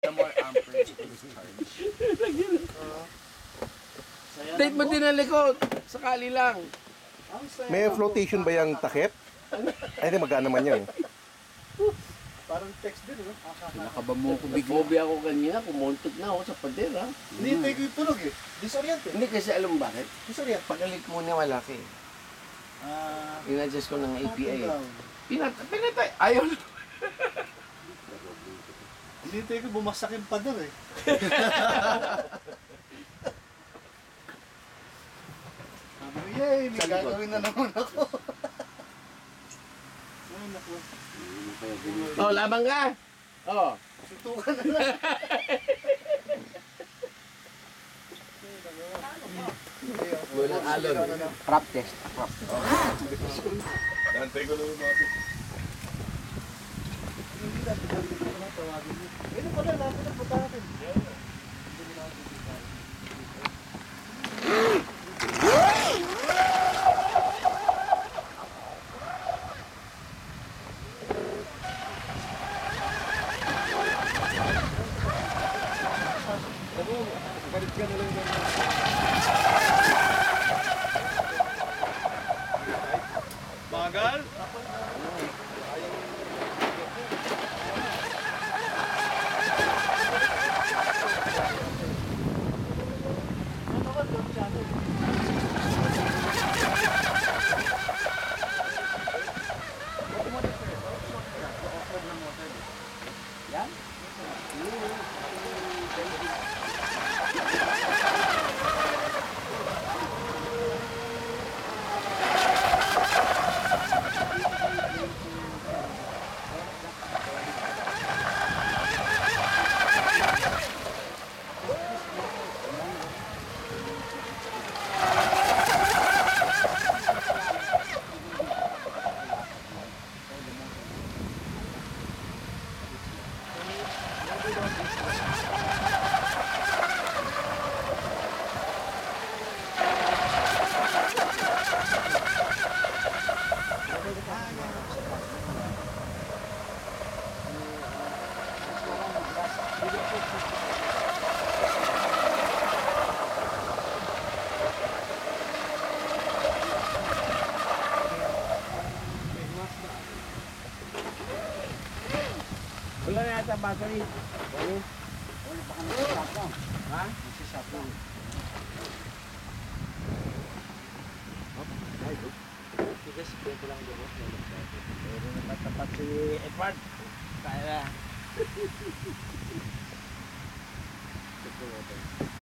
The more amperes to discharge. Date mo din ang likod. Sakali lang. May flotation ba yung takip? Ay, hindi, magaan naman yan. Parang text din, no? Pinakaba mo ko bigla. Nagpobi ako kanina. Kumuntot na ako sa pader, ha? Hindi tayo ko yung tunog eh. Disoriente. Hindi kasi alam mo bakit? Disoriente. Pagalit mo niya malaki. In-adjust ko ng API. Pinatay. Ayaw na. Hindi tayo ko bumasak yung pader eh. Sabi ko, yay, may gagawin na naman ako. Ay, naku. Oh, labang ka. Oh. Sutukan na lang. Walang alon. Prop test. Prop test. Nantay ko lang yung mga Ayun pala, lapit ang punta natin. Bagal? Wala na yata battery. Ha? Pero natapat si Edward. Kaya na.